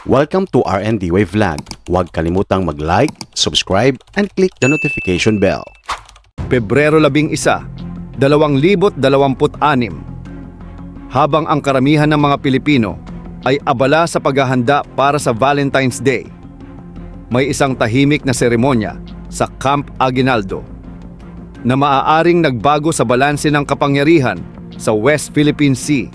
Welcome to RND Wave Vlog. Huwag kalimutang mag-like, subscribe, and click the notification bell. Pebrero 11, 2026. Habang ang karamihan ng mga Pilipino ay abala sa paghahanda para sa Valentine's Day, may isang tahimik na seremonya sa Camp Aguinaldo na maaaring nagbago sa balanse ng kapangyarihan sa West Philippine Sea.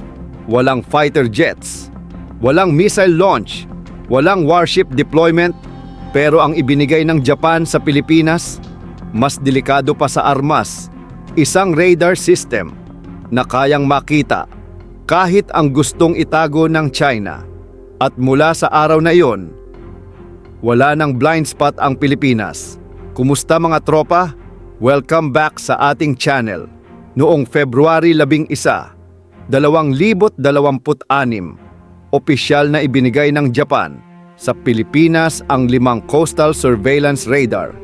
Walang fighter jets, walang missile launch, walang warship deployment, pero ang ibinigay ng Japan sa Pilipinas, mas delikado pa sa armas, isang radar system na kayang makita kahit ang gustong itago ng China. At mula sa araw na iyon, wala nang blind spot ang Pilipinas. Kumusta mga tropa? Welcome back sa ating channel. Noong February 11, 2026, opisyal na ibinigay ng Japan sa Pilipinas ang 5 coastal surveillance radar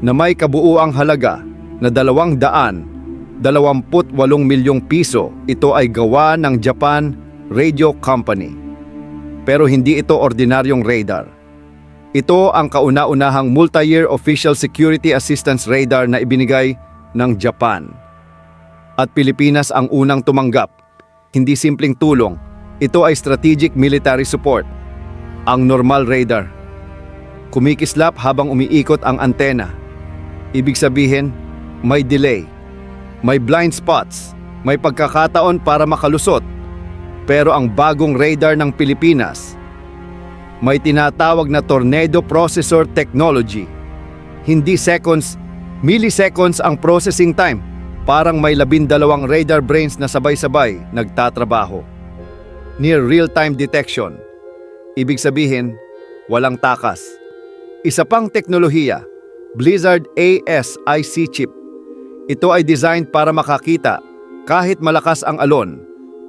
na may kabuuang halaga na 228 milyong piso. Ito ay gawa ng Japan Radio Company. Pero hindi ito ordinaryong radar. Ito ang kauna-unahang multi-year official security assistance radar na ibinigay ng Japan. At Pilipinas ang unang tumanggap. Hindi simpleng tulong, ito ay strategic military support. Ang normal radar, kumikislap habang umiikot ang antena. Ibig sabihin, may delay, may blind spots, may pagkakataon para makalusot. Pero ang bagong radar ng Pilipinas, may tinatawag na Tornado Processor Technology. Hindi seconds, milliseconds ang processing time. Parang may 12 radar brains na sabay-sabay nagtatrabaho. Near real-time detection. Ibig sabihin, walang takas. Isa pang teknolohiya, Blizzard ASIC chip. Ito ay designed para makakita kahit malakas ang alon,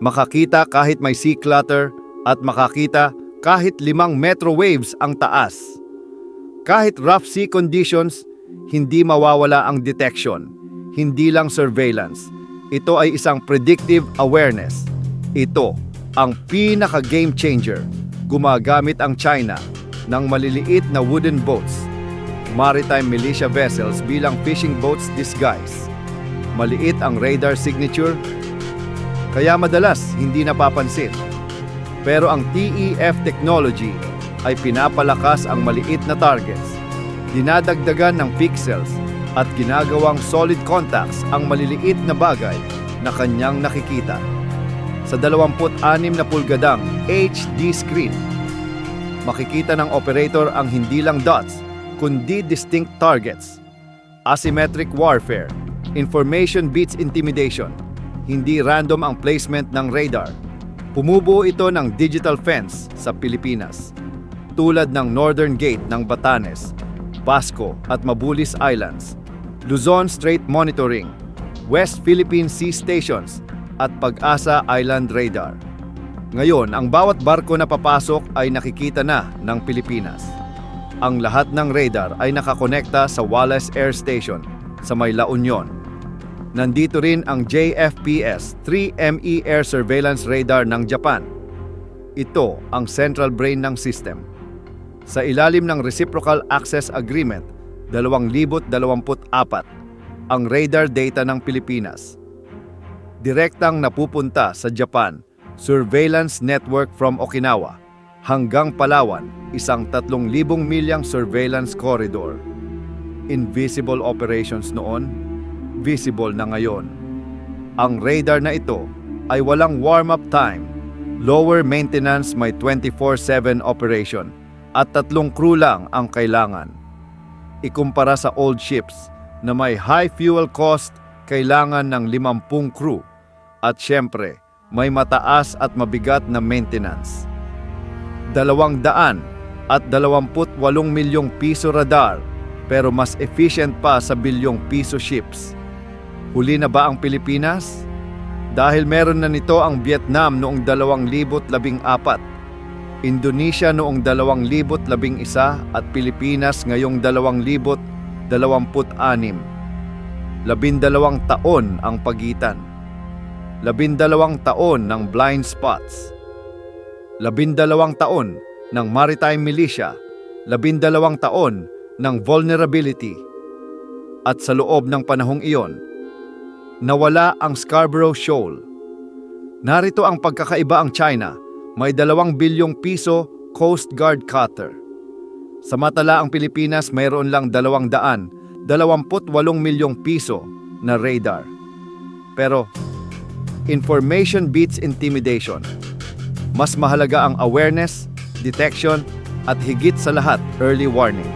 makakita kahit may sea clutter, at makakita kahit 5 metro waves ang taas. Kahit rough sea conditions, hindi mawawala ang detection. Hindi lang surveillance. Ito ay isang predictive awareness. Ito ang pinaka-game changer. Gumagamit ang China ng maliliit na wooden boats, maritime militia vessels bilang fishing boats disguise. Maliit ang radar signature, kaya madalas hindi napapansin. Pero ang TEF technology ay pinapalakas ang maliit na targets, dinadagdagan ng pixels, at ginagawang solid contacts ang maliliit na bagay na kanyang nakikita. Sa 26 na pulgadang HD screen, makikita ng operator ang hindi lang dots, kundi distinct targets. Asymmetric warfare, information beats intimidation. Hindi random ang placement ng radar. Pumubuo ito ng digital fence sa Pilipinas, tulad ng Northern Gate ng Batanes, Basco at Mabulis Islands, Luzon Strait Monitoring, West Philippine Sea Stations, at Pag-asa Island Radar. Ngayon, ang bawat barko na papasok ay nakikita na ng Pilipinas. Ang lahat ng radar ay nakakonekta sa Wallace Air Station sa may La Union. Nandito rin ang JFPS-3ME Air Surveillance Radar ng Japan. Ito ang central brain ng system. Sa ilalim ng Reciprocal Access Agreement 2024, ang radar data ng Pilipinas direktang napupunta sa Japan Surveillance Network from Okinawa hanggang Palawan, isang 3,000 milyang surveillance corridor. Invisible operations noon, visible na ngayon. Ang radar na ito ay walang warm-up time, lower maintenance, may 24/7 operation, at 3 crew lang ang kailangan. Ikumpara sa old ships na may high fuel cost, kailangan ng 50 crew, at syempre, may mataas at mabigat na maintenance. 228 milyong piso radar, pero mas efficient pa sa bilyong piso ships. Huli na ba ang Pilipinas? Dahil meron na nito ang Vietnam noong 2014, Indonesia noong 2011 at Pilipinas ngayong 2026. 12 taon ang pagitan. 12 taon ng blind spots. 12 taon ng Maritime Militia, 12 taon ng vulnerability. At sa loob ng panahong iyon, nawala ang Scarborough Shoal. Narito ang pagkakaiba: ang China may 2 bilyong piso Coast Guard cutter. Samantala ang Pilipinas mayroon lang 228 milyong piso na radar. Pero information beats intimidation. Mas mahalaga ang awareness, detection, at higit sa lahat, early warning.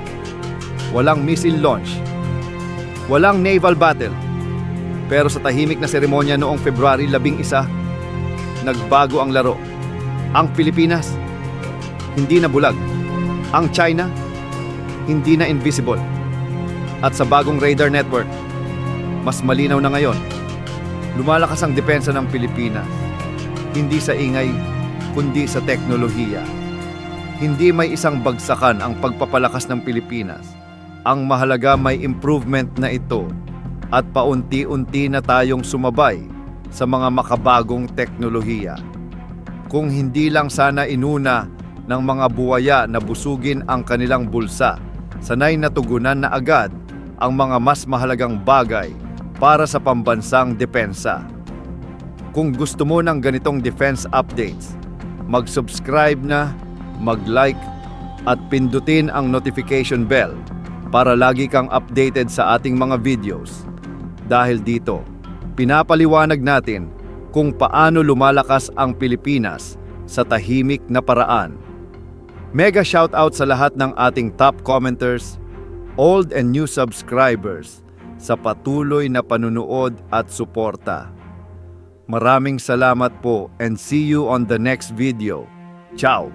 Walang missile launch, walang naval battle. Pero sa tahimik na seremonya noong February 11, nagbago ang laro. Ang Pilipinas, hindi na bulag. Ang China, hindi na invisible. At sa bagong radar network, mas malinaw na ngayon. Lumalakas ang depensa ng Pilipinas. Hindi sa ingay, kundi sa teknolohiya. Hindi may isang bagsakan ang pagpapalakas ng Pilipinas. Ang mahalaga may improvement na ito at paunti-unti na tayong sumabay sa mga makabagong teknolohiya. Kung hindi lang sana inuna ng mga buwaya na busugin ang kanilang bulsa, sanay na tugunan na agad ang mga mas mahalagang bagay para sa pambansang depensa. Kung gusto mo ng ganitong defense updates, mag-subscribe na, mag-like at pindutin ang notification bell para lagi kang updated sa ating mga videos. Dahil dito, pinapaliwanag natin kung paano lumalakas ang Pilipinas sa tahimik na paraan. Mega shoutout sa lahat ng ating top commenters, old and new subscribers sa patuloy na panunood at suporta. Maraming salamat po and see you on the next video. Ciao!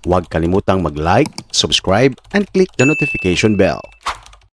Huwag kalimutang mag-like, subscribe, and click the notification bell